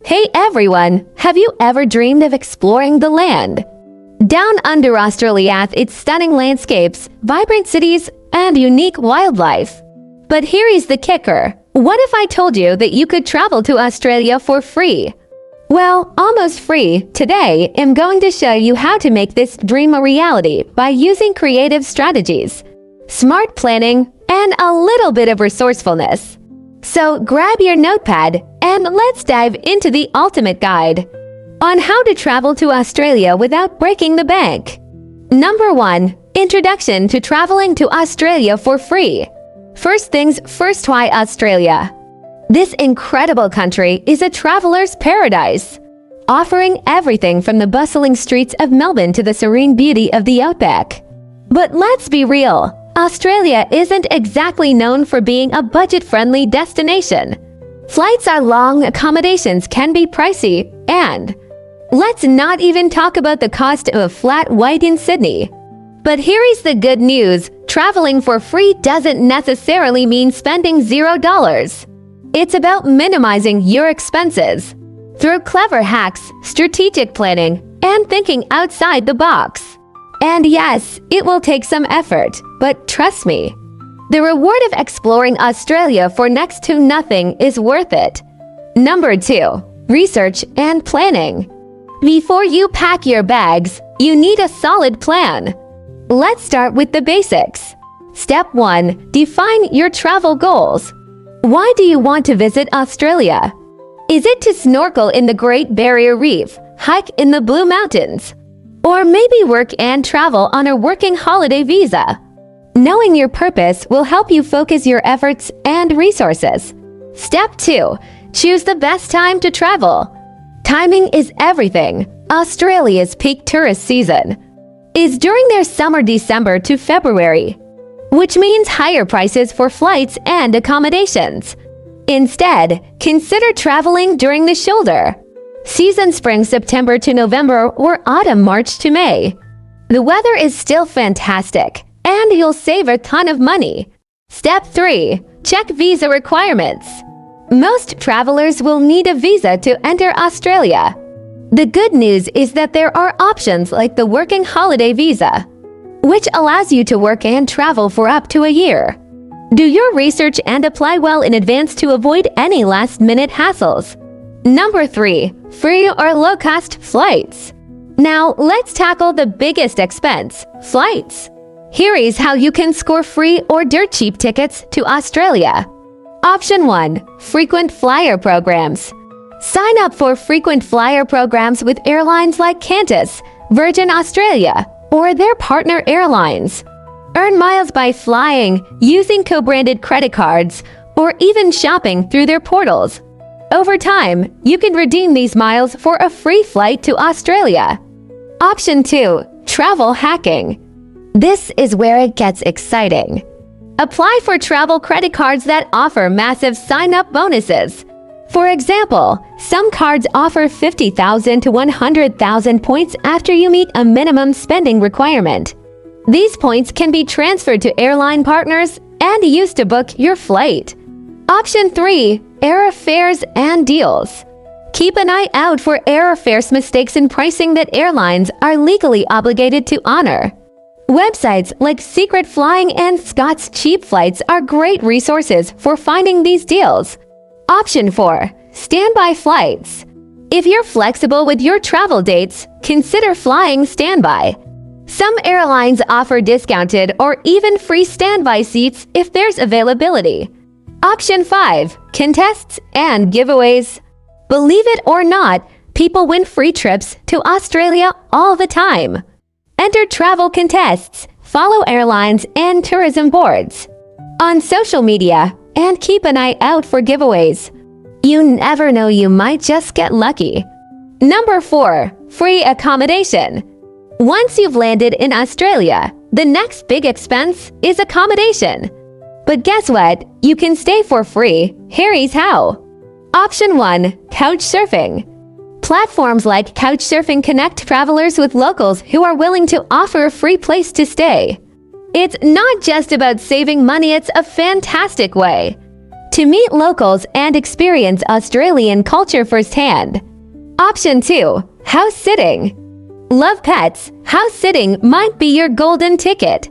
Hey everyone, have you ever dreamed of exploring the land? Down under Australia, its stunning landscapes, vibrant cities, and unique wildlife. But here is the kicker. What if I told you that you could travel to Australia for free? Well, almost free. Today, I'm going to show you how to make this dream a reality by using creative strategies, smart planning, and a little bit of resourcefulness. So grab your notepad and let's dive into the ultimate guide on how to travel to Australia without breaking the bank. Number 1. Introduction to traveling to Australia for free. First things first, why Australia? This incredible country is a traveler's paradise, offering everything from the bustling streets of Melbourne to the serene beauty of the outback. But let's be real, Australia isn't exactly known for being a budget-friendly destination. Flights are long, accommodations can be pricey, and let's not even talk about the cost of a flat white in Sydney. But here is the good news. Traveling for free doesn't necessarily mean spending $0. It's about minimizing your expenses through clever hacks, strategic planning, and thinking outside the box. And yes, it will take some effort, but trust me, the reward of exploring Australia for next to nothing is worth it. Number 2. Research and planning. Before you pack your bags, you need a solid plan. Let's start with the basics. Step 1. Define your travel goals. Why do you want to visit Australia? Is it to snorkel in the Great Barrier Reef, hike in the Blue Mountains, or maybe work and travel on a working holiday visa? Knowing your purpose will help you focus your efforts and resources. Step 2. Choose the best time to travel. Timing is everything. Australia's peak tourist season is during their summer December to February, which means higher prices for flights and accommodations. Instead, consider traveling during the shoulder season, spring September to November, or autumn March to May. The weather is still fantastic, and you'll save a ton of money. Step 3. Check visa requirements. Most travelers will need a visa to enter Australia. The good news is that there are options like the Working Holiday Visa, which allows you to work and travel for up to a year. Do your research and apply well in advance to avoid any last-minute hassles. Number 3. Free or low-cost flights. Now, let's tackle the biggest expense, flights. Here is how you can score free or dirt cheap tickets to Australia. Option 1. Frequent flyer programs. Sign up for frequent flyer programs with airlines like Qantas, Virgin Australia, or their partner airlines. Earn miles by flying, using co-branded credit cards, or even shopping through their portals. Over time, you can redeem these miles for a free flight to Australia. Option 2. Travel hacking. This is where it gets exciting. Apply for travel credit cards that offer massive sign-up bonuses. For example, some cards offer 50,000 to 100,000 points after you meet a minimum spending requirement. These points can be transferred to airline partners and used to book your flight. Option 3. Airfares and deals. Keep an eye out for airfares mistakes in pricing that airlines are legally obligated to honor. Websites like Secret Flying and Scott's Cheap Flights are great resources for finding these deals. Option 4. Standby flights. If you're flexible with your travel dates, consider flying standby. Some airlines offer discounted or even free standby seats if there's availability. Option 5. Contests and giveaways. Believe it or not, people win free trips to Australia all the time. Enter travel contests, follow airlines and tourism boards on social media, and keep an eye out for giveaways. You never know, you might just get lucky. Number 4. Free accommodation. Once you've landed in Australia, the next big expense is accommodation. But guess what? You can stay for free. Here's how. Option 1. Couchsurfing. Platforms like Couchsurfing connect travelers with locals who are willing to offer a free place to stay. It's not just about saving money, it's a fantastic way to meet locals and experience Australian culture firsthand. Option 2. House sitting. Love pets? House sitting might be your golden ticket.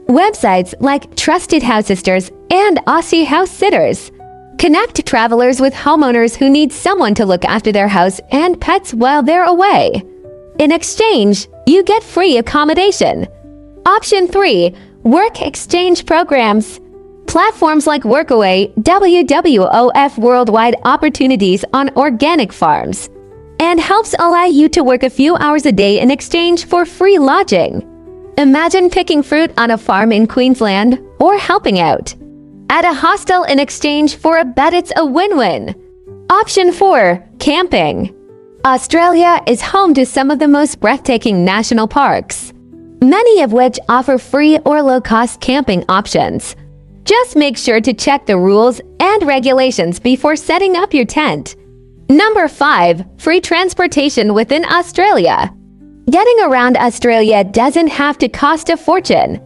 Websites like Trusted House Sisters and Aussie House Sitters connect travelers with homeowners who need someone to look after their house and pets while they're away. In exchange, you get free accommodation. Option 3. Work exchange programs. Platforms like Workaway, WWOF worldwide opportunities on organic farms, and helps allow you to work a few hours a day in exchange for free lodging. Imagine picking fruit on a farm in Queensland or helping out at a hostel in exchange for a bed. It's a win-win. Option 4. Camping. Australia is home to some of the most breathtaking national parks, many of which offer free or low-cost camping options. Just make sure to check the rules and regulations before setting up your tent. Number 5. Free transportation within Australia. Getting around Australia doesn't have to cost a fortune.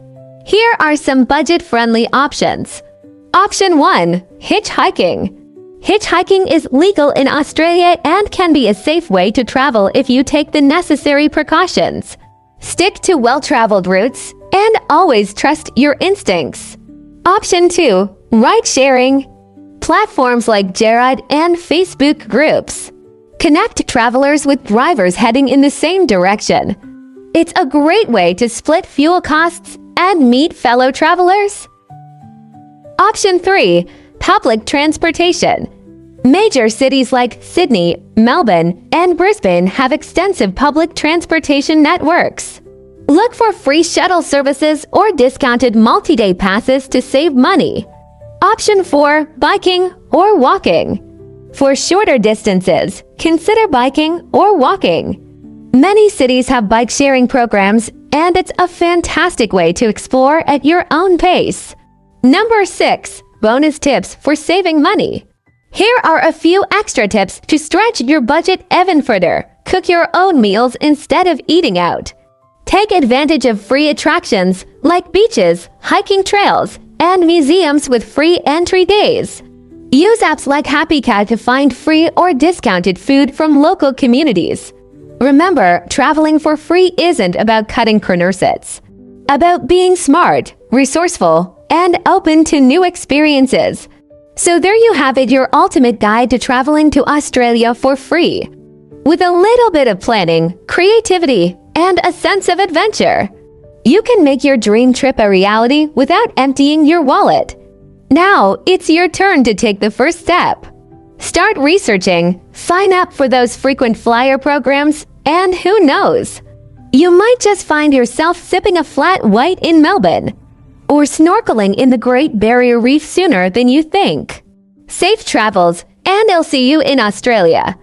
Here are some budget-friendly options. Option 1. Hitchhiking. Hitchhiking is legal in Australia and can be a safe way to travel if you take the necessary precautions. Stick to well-traveled routes and always trust your instincts. Option 2. Ride-sharing. Platforms like Gerard and Facebook groups connect travelers with drivers heading in the same direction. It's a great way to split fuel costs and meet fellow travelers. Option 3. Public transportation. Major cities like Sydney, Melbourne, and Brisbane have extensive public transportation networks. Look for free shuttle services or discounted multi-day passes to save money. Option 4. Biking or walking. For shorter distances, consider biking or walking. Many cities have bike-sharing programs, and it's a fantastic way to explore at your own pace. Number 6. Bonus tips for saving money. Here are a few extra tips to stretch your budget even further. Cook your own meals instead of eating out. Take advantage of free attractions like beaches, hiking trails, and museums with free entry days. Use apps like HappyCat to find free or discounted food from local communities. Remember, traveling for free isn't about cutting corners. It's about being smart, resourceful, and open to new experiences. So there you have it, your ultimate guide to traveling to Australia for free. With a little bit of planning, creativity, and a sense of adventure, you can make your dream trip a reality without emptying your wallet. Now, it's your turn to take the first step. Start researching, sign up for those frequent flyer programs, and who knows? You might just find yourself sipping a flat white in Melbourne, or snorkeling in the Great Barrier Reef sooner than you think. Safe travels, and I'll see you in Australia.